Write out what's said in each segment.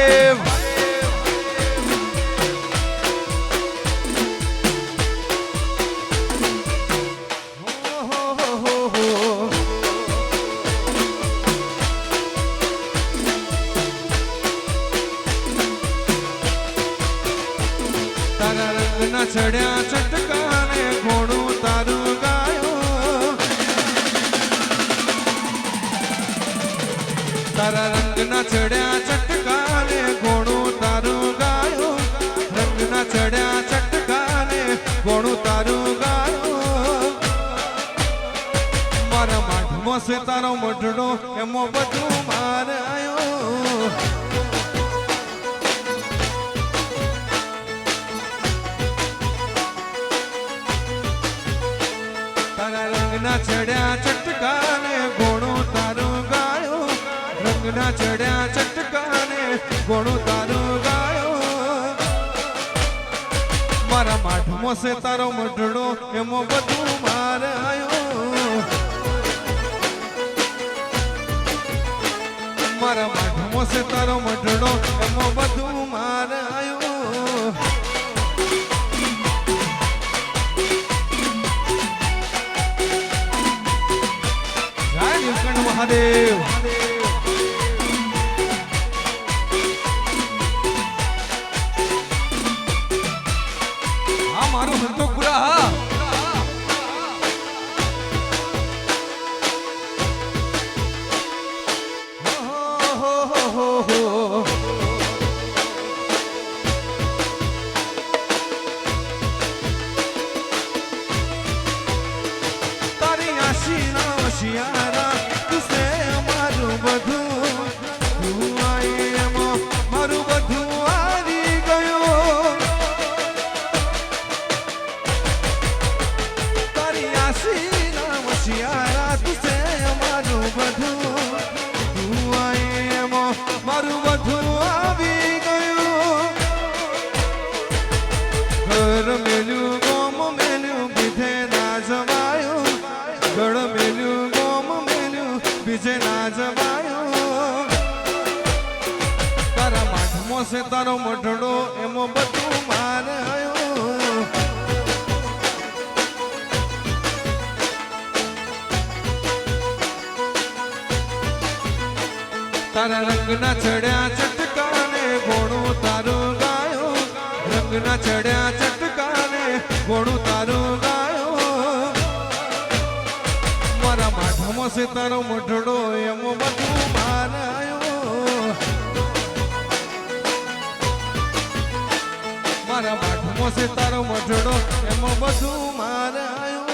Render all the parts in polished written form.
મહાદેવ. તારા રંગના ચડ્યા ચટકાને ઘોડું તારું ગાયો. તારા રંગના ચડ્યા ચટકાને ઘોડું તારું ગાયો. રંગના ચડ્યા ચટકાને ઘોડું તારું ગાયો. મારા માઠમાં છે તારો મઢડો એમાં બધું માર આયો. તારા રંગના ચડ્યા ચટકાને ઘોડું તારું ગાયો. રંગના ચડ્યા ચટકાને ઘોડું તારું ગાયો. મારા માઠમાં છે તારો મઢડો એમાં બધું માર આયો. મારા માઠમાં છે તારો મઢડો એમાં બધું માર આયો. મહાદેવ. હા મારું સંતોષપુરા. હા તારી આશી ના શિયારા મારું બધું તું આય એમાં મારું બધું આવી ગયું. તારી આશી નામ શિયારા તુસે મારું બધું તું આય એમાં મારું બધું આવી ગયું. ઘર મેલ્યું ગોમ મેલ્યું બીજે ના જવાયું. ઘર મેલ્યું ગોમ મેલ્યું બીજે ના જવાયો. તારા માઠમાં છે તારો મઢડો એમાં બધું માર આયો. તારા રંગના ચડ્યા ચટકાને ઘોડું તારું ગાયો. રંગના ચડ્યા ચટકાને ઘોડું તારું ગાયો. મારા માઠમાં છે તારો મઢડો એમાં બધું માર આયો. મારા માઠમાં છે તારો મઢડો એમાં બધું માર આયો.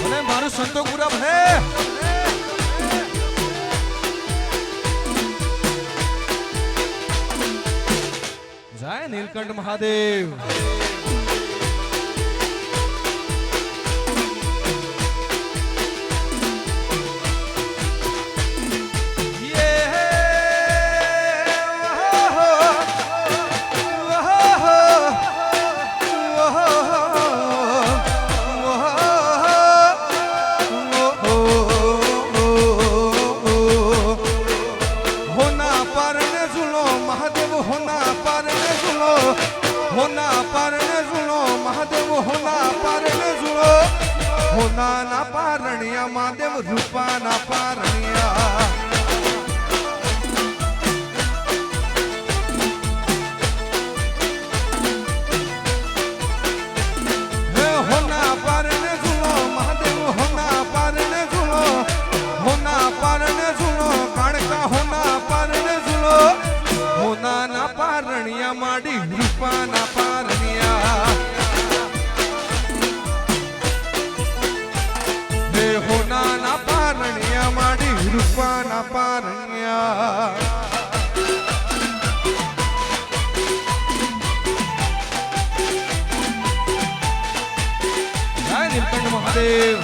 અને મારું સંતોષપુરા ભલે. જય નીલકંઠ મહાદેવ. હોના પારણે ઝૂલો મહાદેવ. હોના પારણે ઝૂલો હોનાના પારણિયા મહાદેવ. રૂપાના પારણિયા હે હોના પારણે ઝૂલો મહાદેવ. હોના પારણે ઝૂલો હોના પારણે ઝૂલો કાણકા. હોના પારણે ઝૂલો હોનાના પારણિયા માડી. રૂપાના પારણિયા હે હોનાના પારણિયા માડી. રૂપાના પારણિયા જય નીલકંઠ મહાદેવ.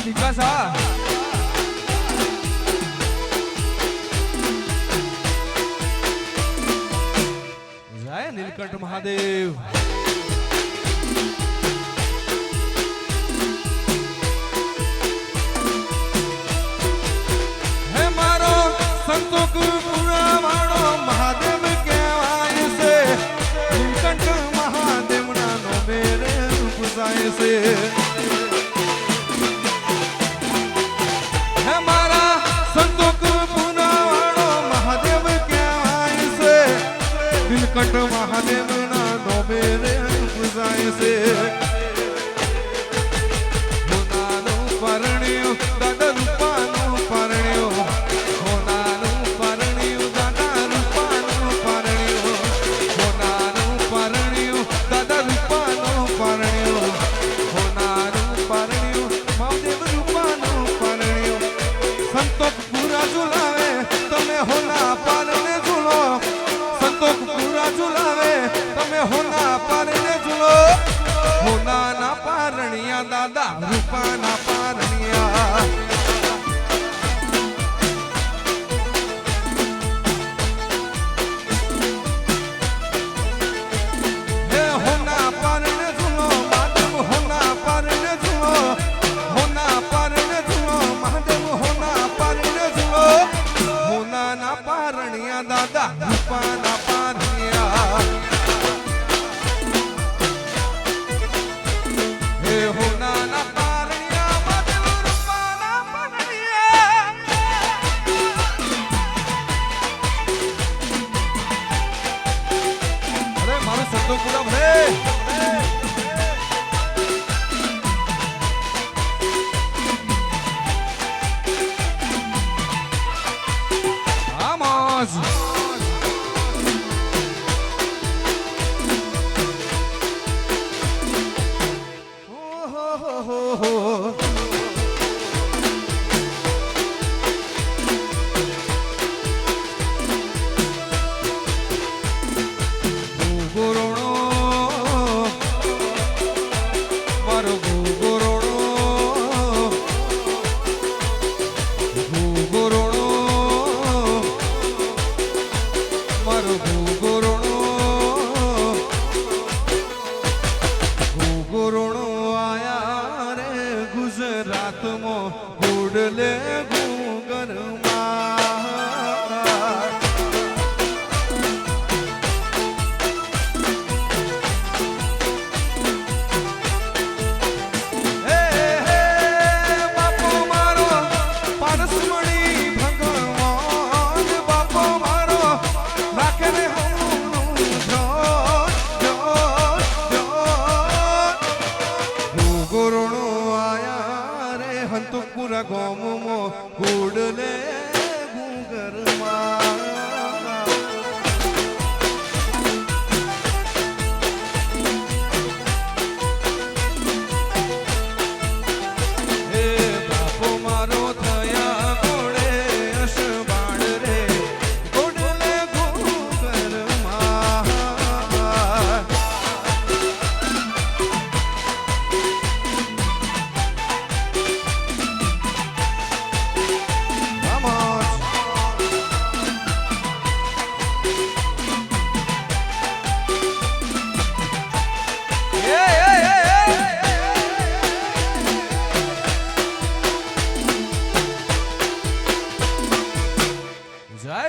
વિકાસ હા જય નીલકંઠ મહાદેવ હે મારો સંતોષ પૂરા વાળો મહાદેવ કહેવાય છે નીલકંઠ મહાદેવ ના નો મેરે પૂજાય છે નીલકંઠ મહાદેવ ના નોબેરે પૂજાય છે હોનાનું પરણ્યું દાદા રૂપાનું પરણ્યું હોનાનું પરણ્યું દાદા રૂપાનું પરણ્યું હોનાનું પરણ્યું દાદા રૂપાનું પરણ્યું હોનાનું પરણ્યું મહાદેવ રૂપાનું પરણ્યું સંતોષ પૂરા ઝુલાવે તમે હોના પારને ઝૂલો પૂરા ઝુલાવે તમે હોના પારને ઝૂલો હોના ના પારણિયા દાદા રૂપા ના પારણિયા હે હોના પારને ઝૂલો મહાદેવ હોના પારને ઝૂલો હોના પારને ઝૂલો મહાદેવ હોના પારને ઝૂલો હોના ના પારણિયા દાદા રૂપા ના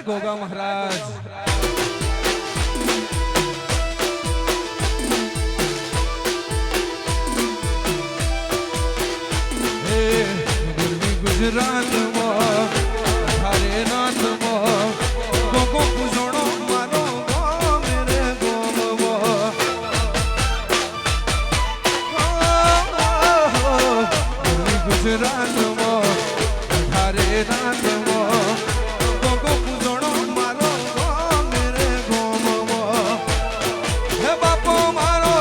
ગોગા મહારાજ ગુજરાતમાં હરે નાથમાં ગોગો પૂજણો મારો ગોમ રે ગોમમાં ગુજરાતમાં હરે નાથમાં ગોગો પૂજણો મારો ગોમ રે ગોમમાં હે બાપો મારો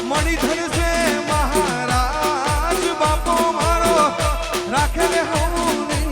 મણિધર છે મહારાજ બાપો મારો રાખે હું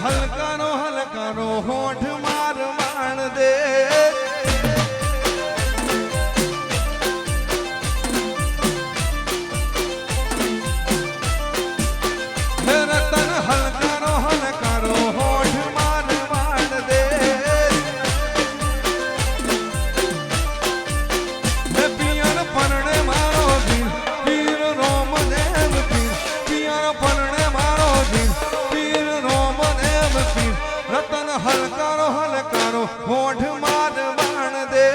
હલકાનો હલકાનો હોઠ માર માણ દે રતન હલકાનો હલકાનો હોઠ માર માણ દે પિયર પરણે મારો દિલ પીર રોમ દેવ પીર પિયર પરણે મારો દિલ પીર રોમ દેવ પીર રતન હલકાનો હલકાનો હોઠ માર માણ દે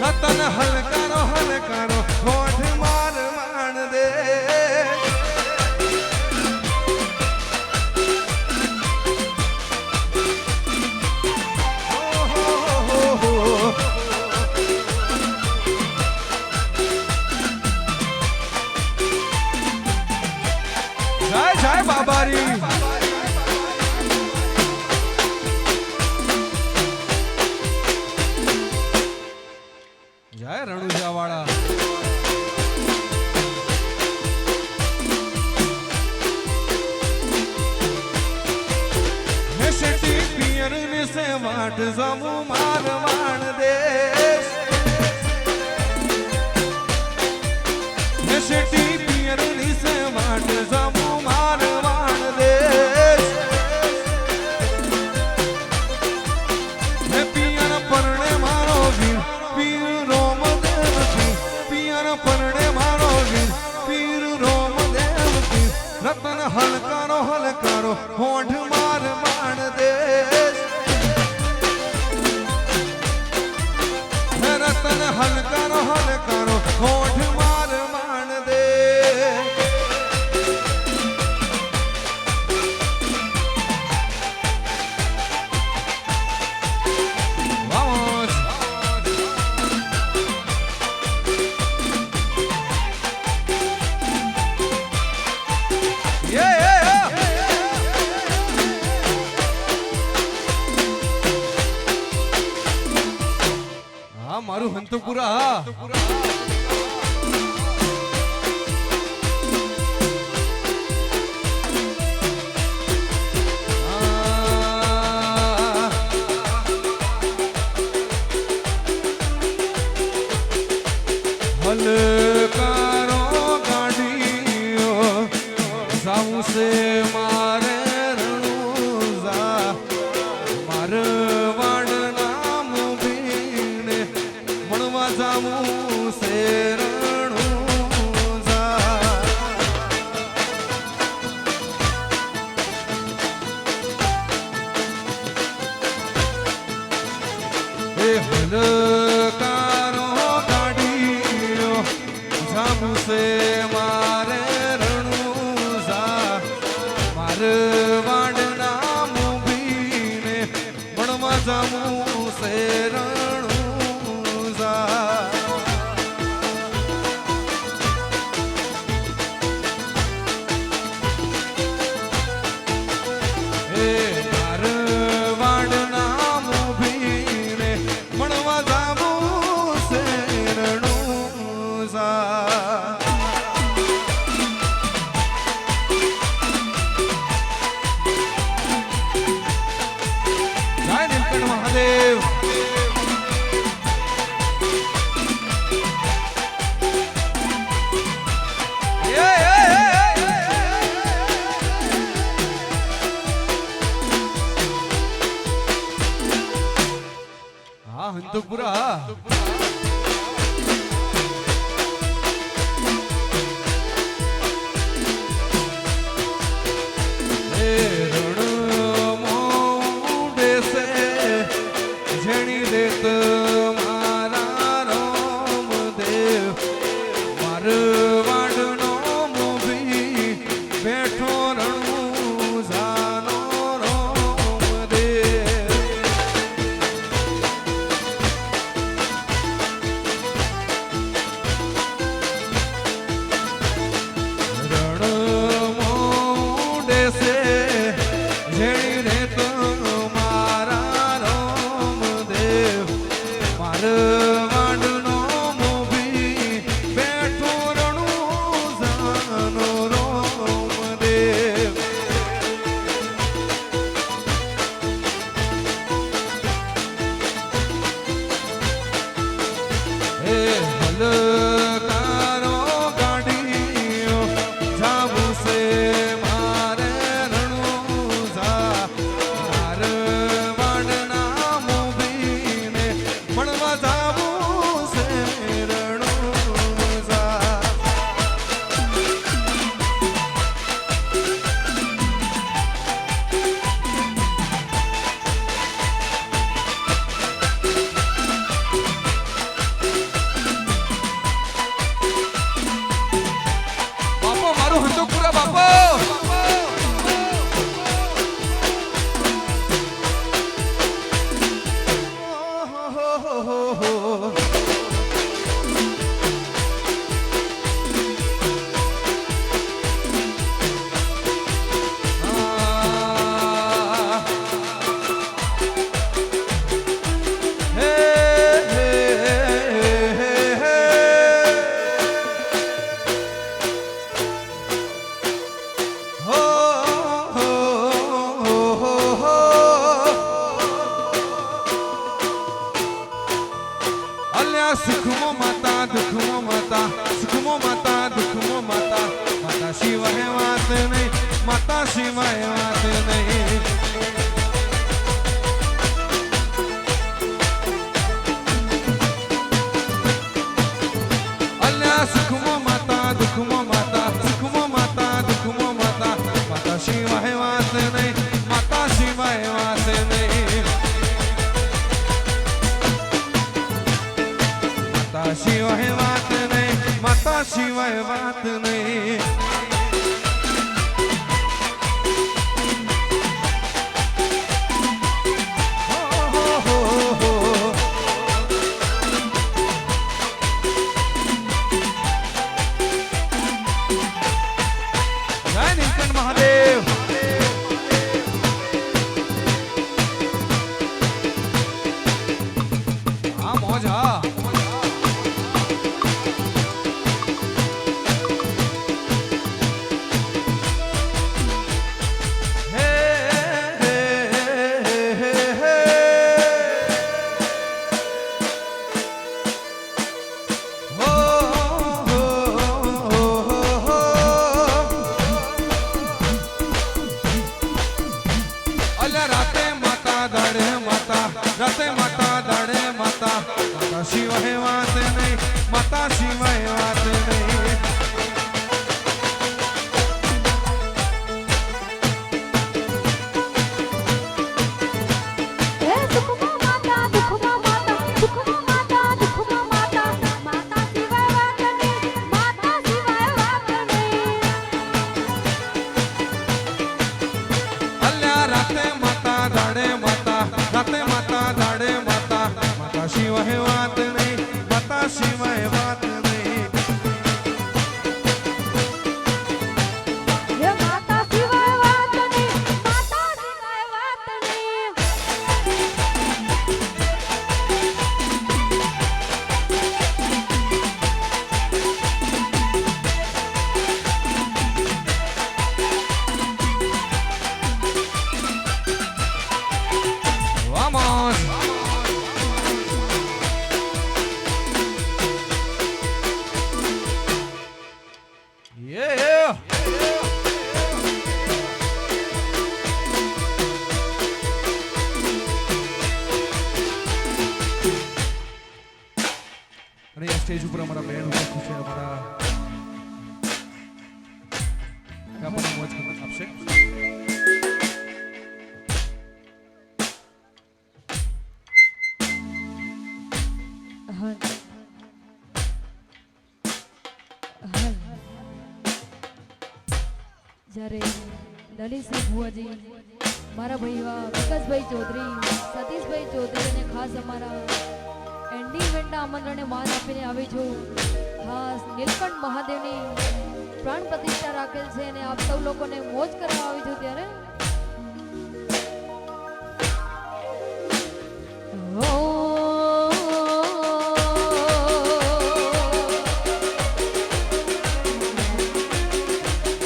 રતન હલકાનો હલકાનો હોઠ માર માણ દે જય જય બાબારી જય રણુજા વાળા શેટી પિયર ને સે વાટ જમુ માર માણ દે શેટી પિયર ની સે વાટ જમુ માર માણ દે પિયર પરણે મારો વીર પીર રોમ દેવ પીર પિયર પરણે મારો વીર પીર રોમ દેવ પીર રતન હલકારો હલકારો હોઠ માર માણ દે રતન હલકારો હલકારો હોઠ માર માણ દે Vamos. Yeah, yeah, yeah. હા મારું હંતુપુરા હા હલકારો ગાડીઓ સાઉ સે મારે રણુજા માર વાડ નામ ભીને મળવા જામું સે રણુજા એ હલકારો से मारे रणुजा मार वाड नाम भीने बनवा जामू से रणुजा ए मार वाड नाम भीने बनवा जामू से रणुजा महादेव हाँ हंतुपुरा માતા સિવાય વાત નહીં. રતે માતા દાડે માતા માતા સિવાય વાત નહીં માતા સિવાય વાત નહીં. અલ્યા રાતે માતા દાડે માતા રાતે માતા દાડે માતા માતા સિવાય વાત નહીં માતા સિવાય વાત નહીં. સ્ટેજ ઉપર અમારા બહેન ઉપસ્થિત છે. અમારા આપણને મોજ આપશે. જ્યારે લલિતસિંહ ભુવાજી મારા ભાઈ એવા વિકાસભાઈ ચૌધરી સતીશભાઈ ચૌધરી અને ખાસ અમારા એન્ડી ઇવેન્ટના આમંત્રણને માન આપીને આવી છું. ખાસ નીલકંઠ મહાદેવની પ્રાણ પ્રતિષ્ઠા રાખેલ છે અને આપ સૌ લોકોને મોજ કરવા આવી છું. ત્યારે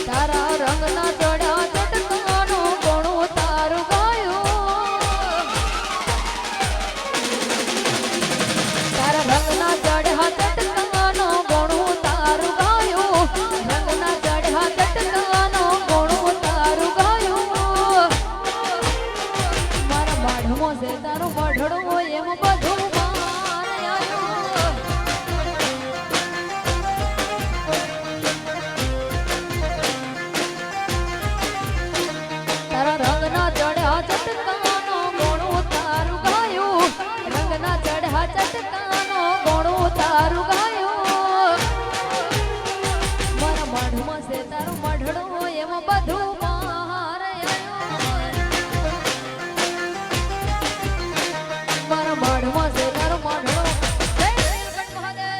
તારા રંગના ચડ્યા ચટકાનો કોણું તારું ગાયું તારા રંગના ચડ્યા ચટકાનો કોણું તારું ગાયું રંગના ચડ્યા ચટકાનો કોણું તારું ગાયું મારા બાઢમાં છે તારું બાઢડું હોય એમ બધું માન આવ્યું તારા રંગના ચડ્યા ચટકાનો કોણું તારું ગાયું રંગના ચડ્યા ચટકાનો કોણું તારું ગાયું મારા માઢમાં છે તારું માઢડું હોય એમાં બધું માર આવ્યું મારા માઢમાં છે તારું માઢડું. જય નીલકંઠ મહાદેવ.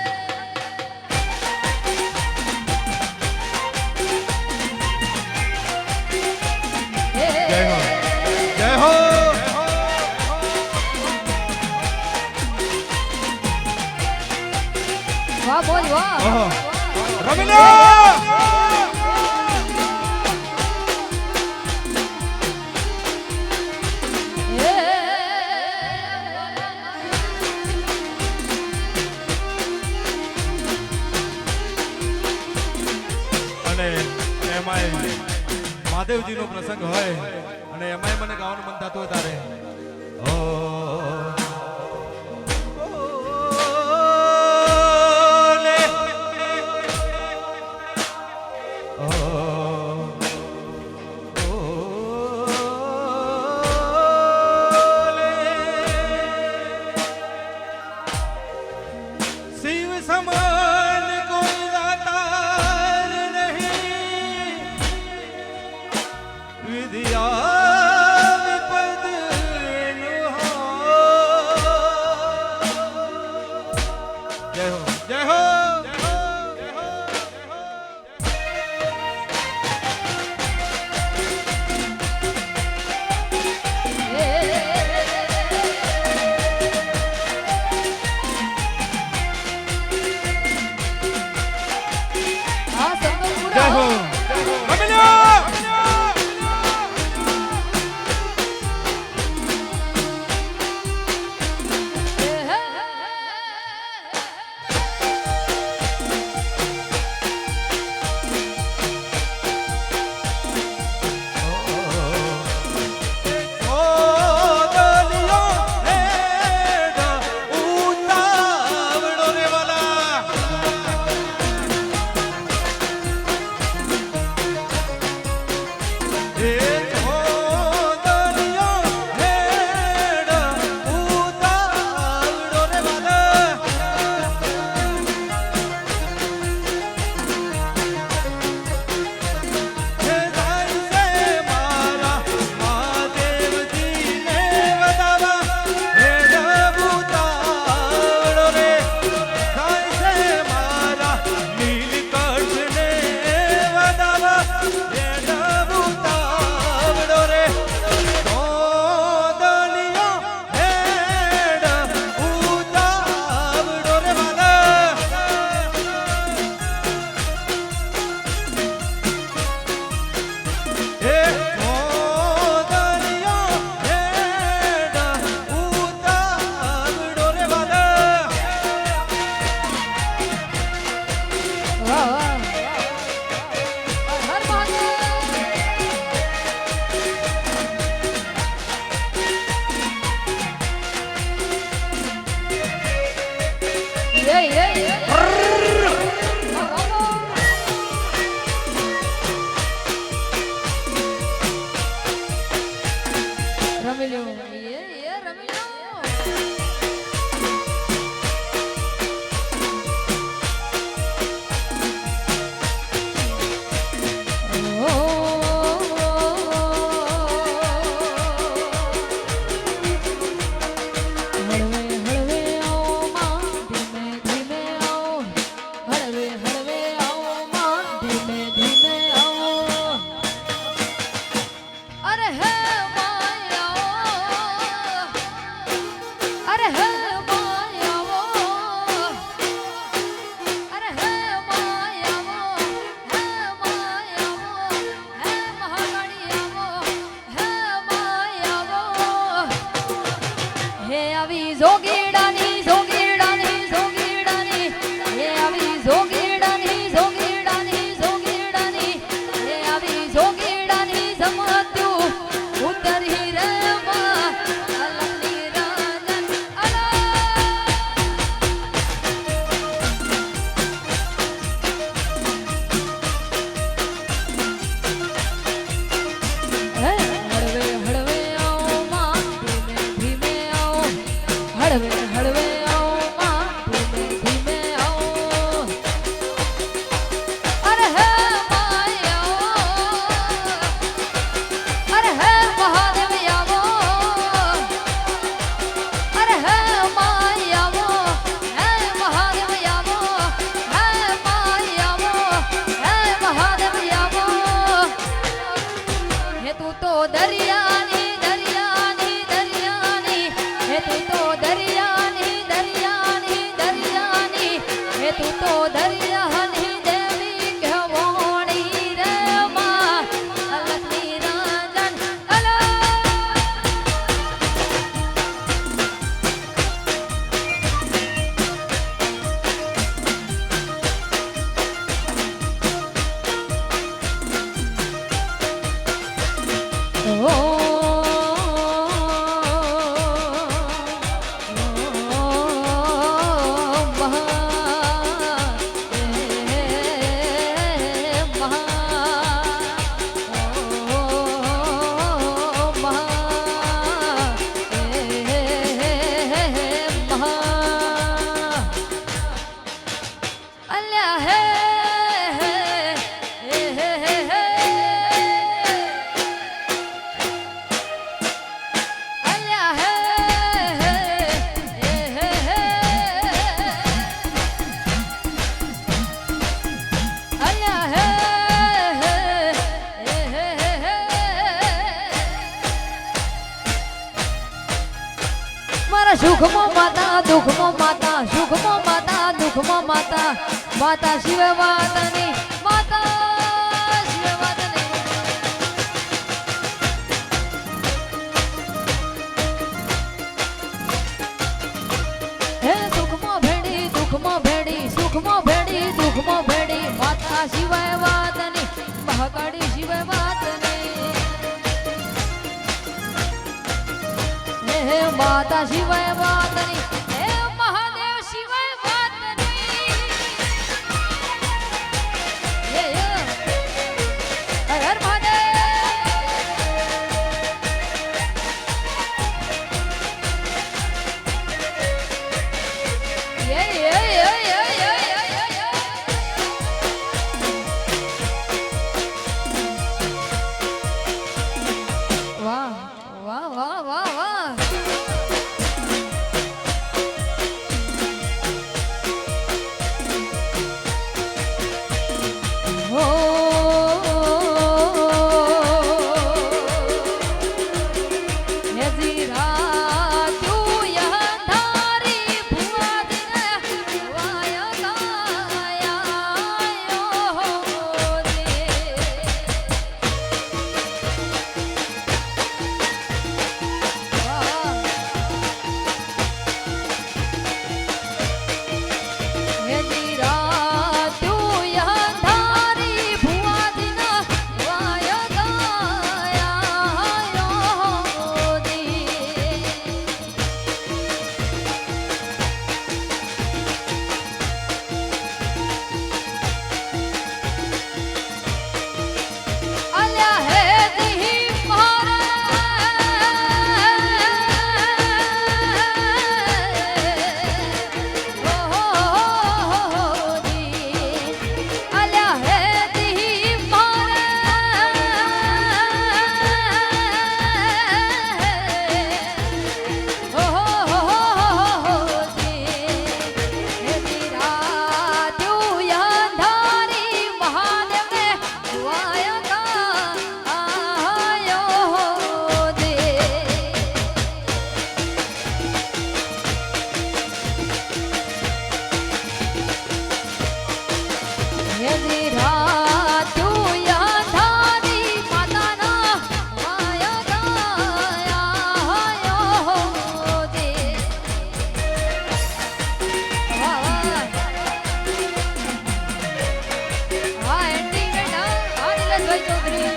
જય હો જય હો. વાહ બોલ વાહ. રમીલા અને એમાંય મહાદેવજીનો પ્રસંગ હોય અને એમાંય મને ગાવાનું મન થતું હોય તારે શિવ સમાન કોઈ દાતા વાહ વાહ હર મહાદેવ રમી લ્યો રમી લ્યો સુખમાં માતા દુઃખમાં માતા સુખમાં માતા દુઃખમાં માતા માતા શિવ વાતની માતા શિવ વાતની હે સુખમાં ભેડી દુઃખમાં ભેડી સુખમાં ભેડી દુઃખમાં ભેડી માતા શિવાય વાતની મહાકાળી શિવાય વાતની હે માતા શિવાય વાતની હે મહાદેવ શિવાય વાતની હે હર હર મહાદેવ વાહ વાહ વાહ વાહ વાહ હેજી રાતું યાધારી માતાના માયા ગાયા દે હા એન્ડી બેટા આ નીલેશભાઈ ચૌધરી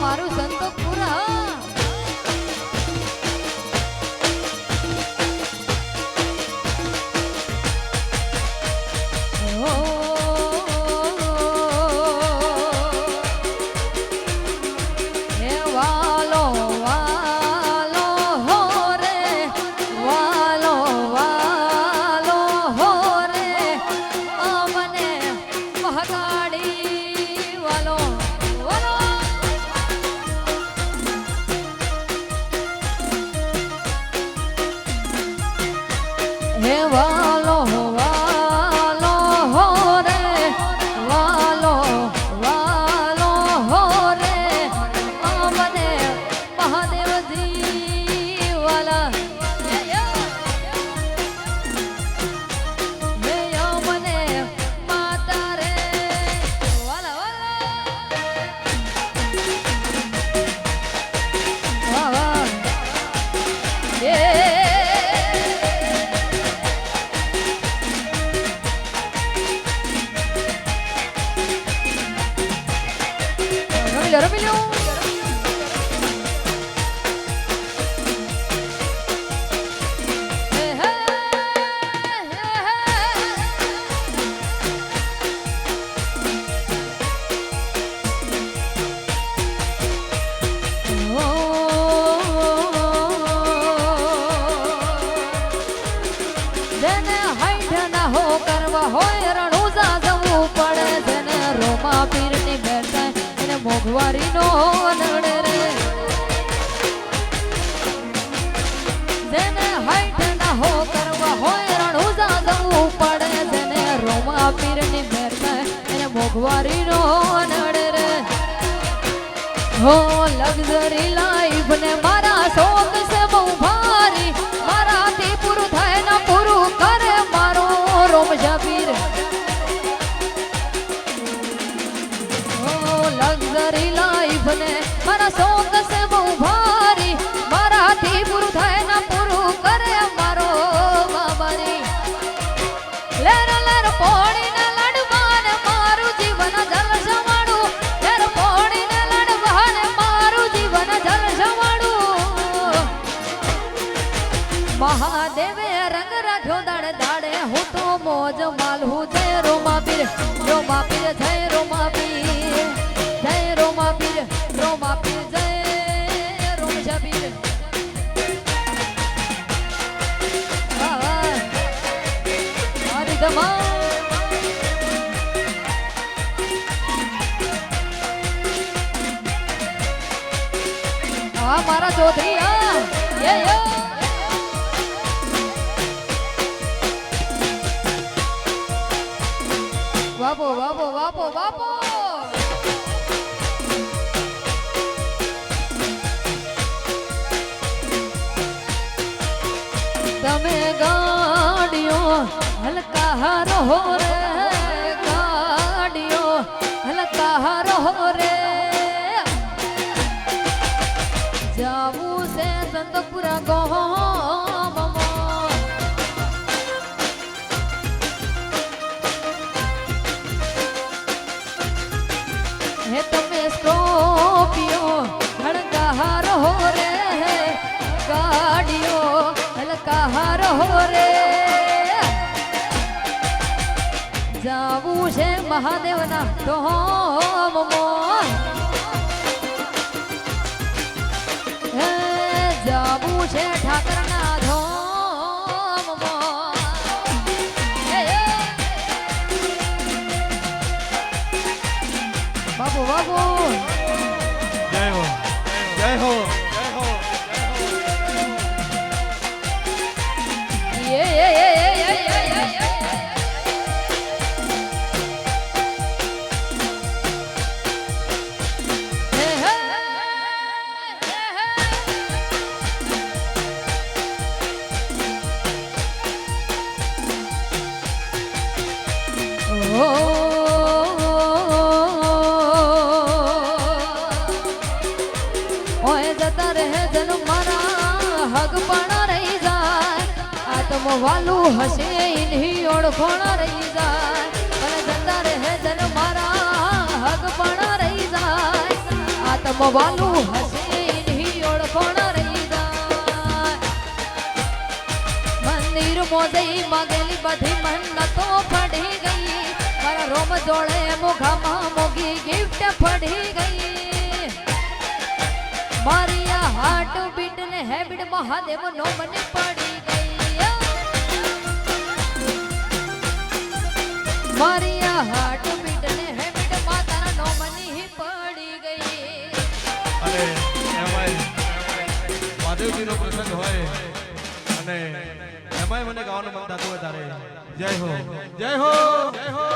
મારું સંતોષ પૂરા હે વાલો વાલો હો રે વાલો વાલો હો રે મને મહકાડી વાલો વાલો હે વાલો વાલો હો રે વાલો વાલો હો રે મને મહાદેવજી વાલા હે મને માતા રે વાલા વાલા વાહ વાહ રમી લો જેને હાઈઠ ના હો કરવા હોય રણુજા જવું પડે જેને રોમા પીરની બેઠા એને મોઘવારી નો નડે રે જેને હાઈઠ ના હો કરવા હોય રણુજા જવું પડે જેને રોમા પીરની બેઠા એને મોઘવારી નો નડે રે હો લક્ઝરી લાઈફ ને મારા શોખ છે બહુ ભારી મારાથી પૂરું થાય ના પૂરું કરે મારો રોમ શબીર હો લક્ઝરી લાઈફ ને મારા શોખ છે બહુ ભારી મારાથી પૂરું થાય ના પૂરું કરે મારો બાબારી લેર લેર પોણીને લડવાને મારું જીવન જલસવાડું લેર પોણીને લડવાને મારું જીવન જલસવાડું મહાદેવે રંગ રાખ્યો દાડે દાડે હું તો મોજ માલહું જય રોમા પીર જય રોમા પીર જય રોમા પીર રોમા પીર જય રોમ શબીર મારી ધમા મારા ચૌધરી બાપો બાપો બાપો બાપો તમે ગાડીઓ હલકા રહો રે ગાડીઓ હલકા રહો રે જાવું છે સંતપુરા ગામમાં હે તમે સ્કોપિયો હલકા રહો રે ગાડીઓ હલકા રહો રે જાવું છે મહાદેવના ધામમાં હે જાવું છે ઠાકરના ધામમાં બાબુ બાબુ જય હો જય હો વાલું હશે એની ઓળખોણ રહી જાય અને જતા રહે જન મારા હક પણ રહી જાય આત્મ વાલું હશે એની ઓળખોણ રહી જાય મંદિર મોજઈ માગેલી બધી મન્નતો પડી ગઈ મારા રોમ જોડે મોઘામાં મોગી ગિફ્ટ પડી ગઈ મારી આ હાર્ટ બીટ ને હેબિટ મહાદેવ નો મને પડી ગઈ મારી આ હાર્ટ બીટ ને હેબિટ માતાના નો મને પડી ગઈ અને એમાંય મહાદેવજીનો પ્રસંગ હોય અને એમાંય મને ગાવાનું મન થતું હોય તારે જય હો જય હો જય હો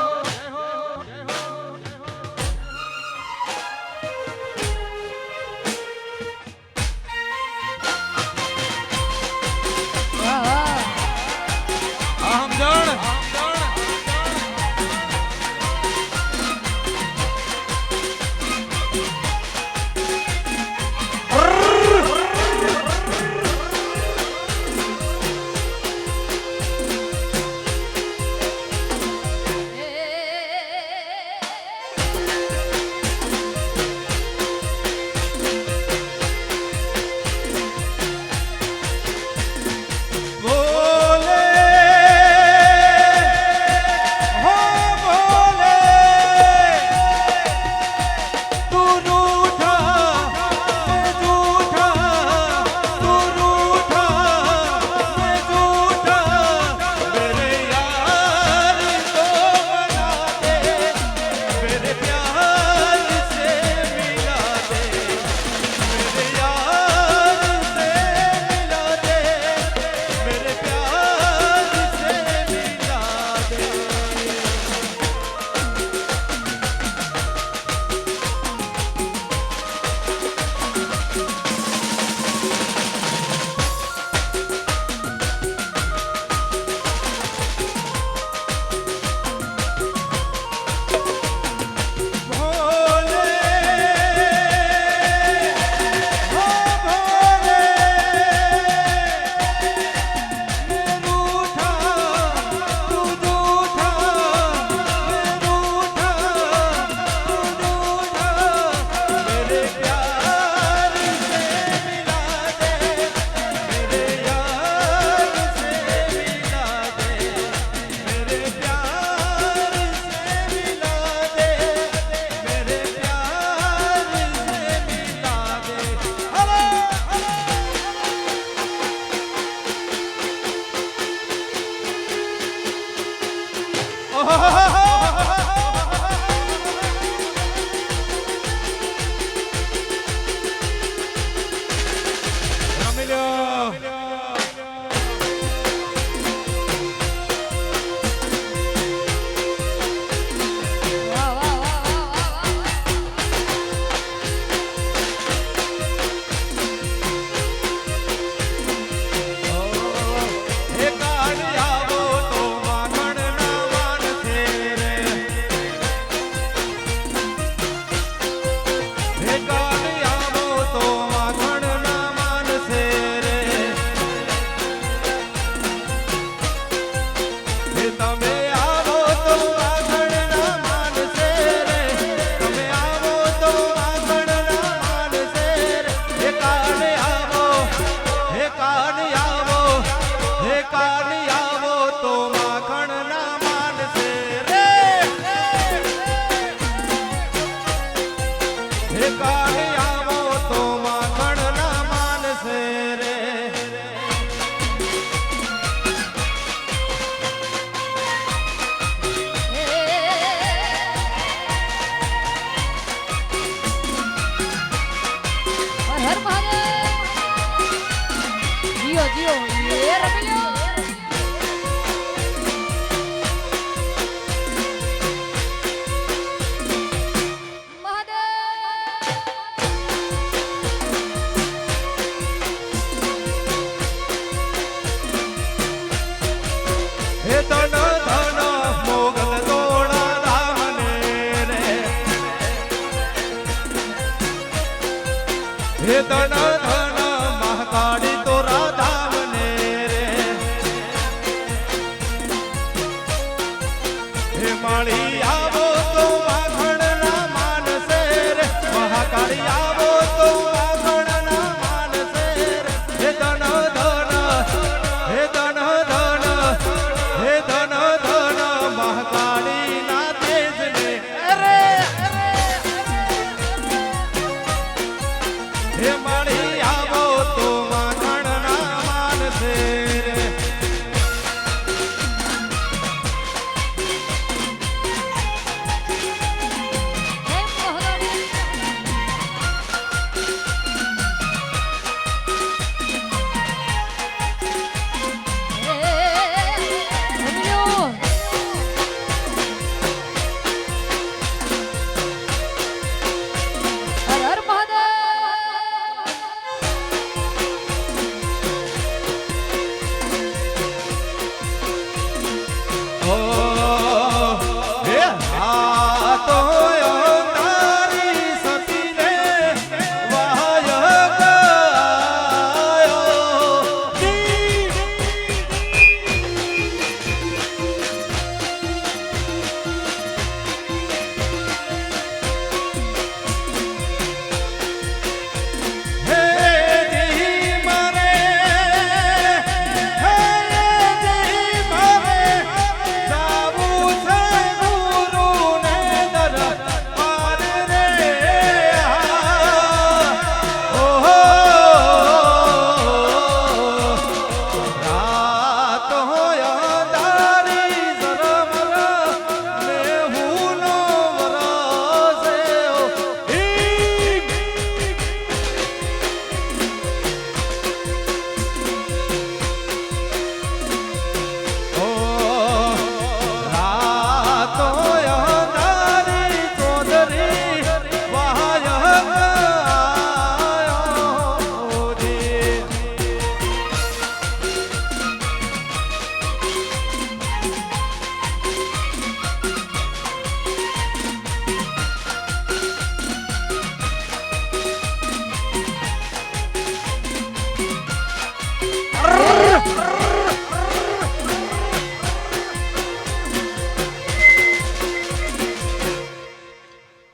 हे धन धन महाकाली तो राधावने रे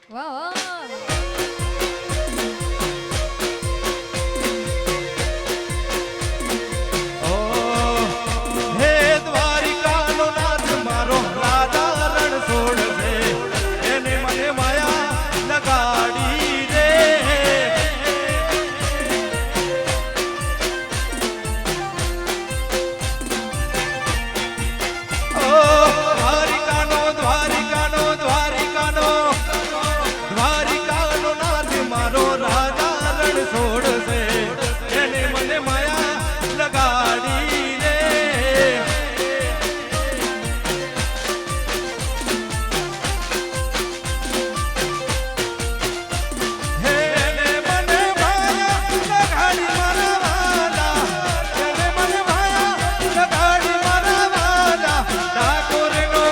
વાહ વાહ હે દ્વારિકાનો નાથ મારો રાજા રણ છોડશે એને મને માયા લગાડી રે ઓ દ્વારિકાનો દ્વારિકાનો દ્વારિકાનો દ્વારિકાનો નાથ મારો રાજા રણ છોડશે એને મને માયા લગાડી રે હે એને મને માયા લગાડી મારા વાલા એને મને માયા લગાડી મારા વાલા ડાકોરનો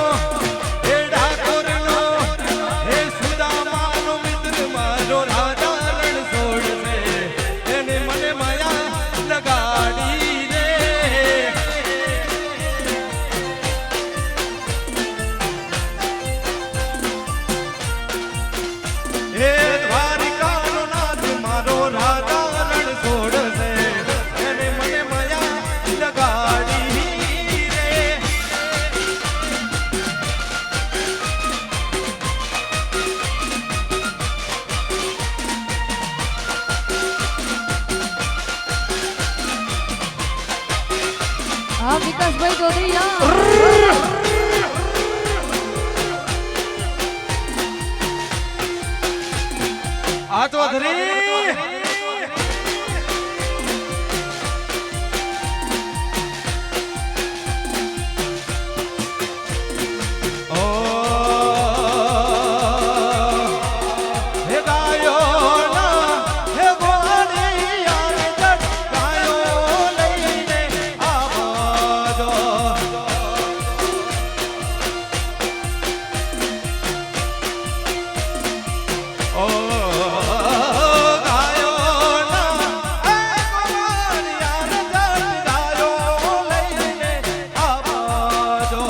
હે સુદામાનો મિત્ર મારો રાજા રણ છોડશે એને મને માયા લગાડી રે હે દ્વારિકાનો નાથ મારો રાજા રણ છોડશે એને મને માયા લગાડી રે હા વિકાસભાઈ ચૌધરી હા આ ચૌધરી ઓ હે ગાયોના હે ગોવાળિયા જટ ગાયો લઈને આવજો ઓ ગાયોના હે ગોવાળિયા જટ ગાયો લઈને આવજો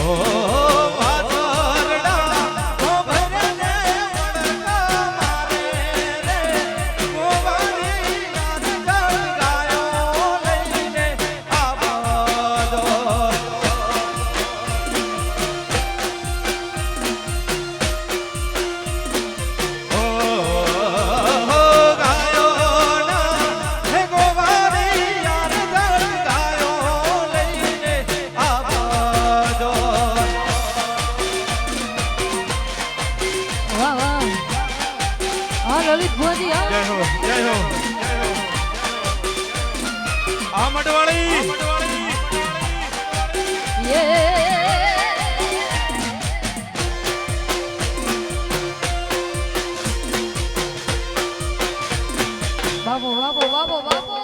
ઓ વાદરડા ઓ ભરને વણકા મારે રે ગોવાળી નાદ જળ ગાયો લઈને આવજો ઓ ગાયોના હે ગોવાળી નાદ જળ ગાયો લઈને આવજો વાહ વાહ હા લલિત ભુવાજી હા જય હો જય હો આ મડવાળી યે બાબો બાબો બાબો બાબો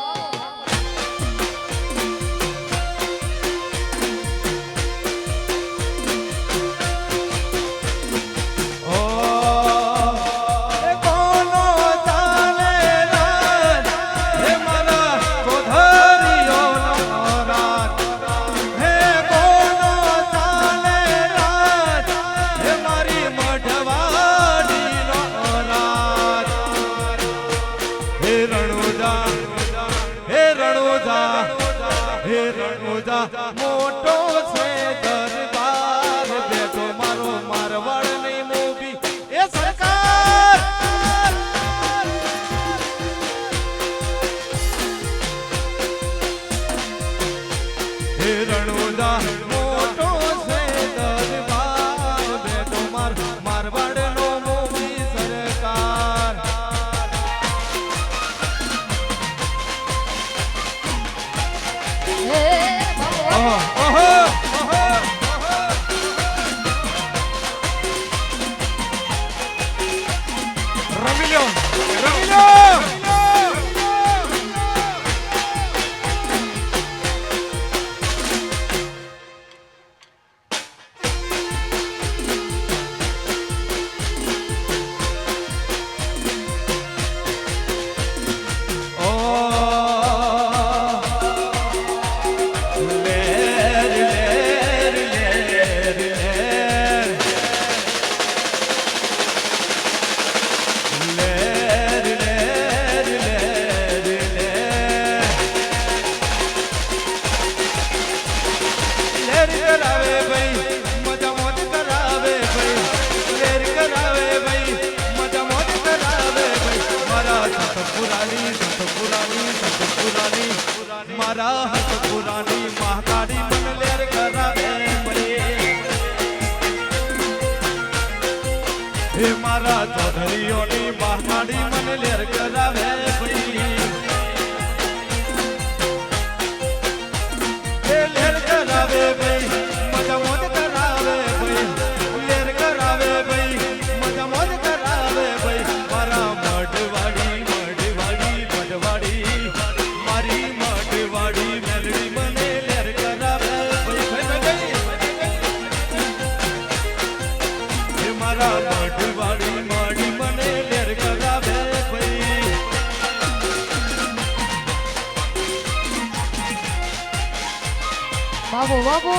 ઓ એ કોનો ચાલે રાત હે મારા કોધરીઓનો રાત હે કોનો ચાલે રાત હે મારી મઢવાડીનો રાત હે રણુજા હે રણુજા હે રણુજા મોટો છે દરબાર બેઠો મારો મારવાડ નહીં મોભી એ સરકાર હે રણુજા મોટો છે દરબાર બેઠો મારવાડ નો મોભી સરકાર હે બાબો ઓહો ઓહો રમી લ્યો રમી લ્યો સતપુરાની મારા હસપુરાની મહાકાળી મન લેર કરાવે હે મારા ચૌધરીઓની મહાકાળી મન લેર કરાવે એ લેર કરાવે ભાઈ મજા મોજ કરાવે ભાઈ લેર કરાવે ભાઈ મજા મોજ કરાવે ભાઈ મારા મઢવાડી મારી મઢવાડી મેલડી મને લેર કરાવે ભાઈ એ મારા મઢવાડી માડી મને લેર કરાવે ભાઈ બાબો બાબો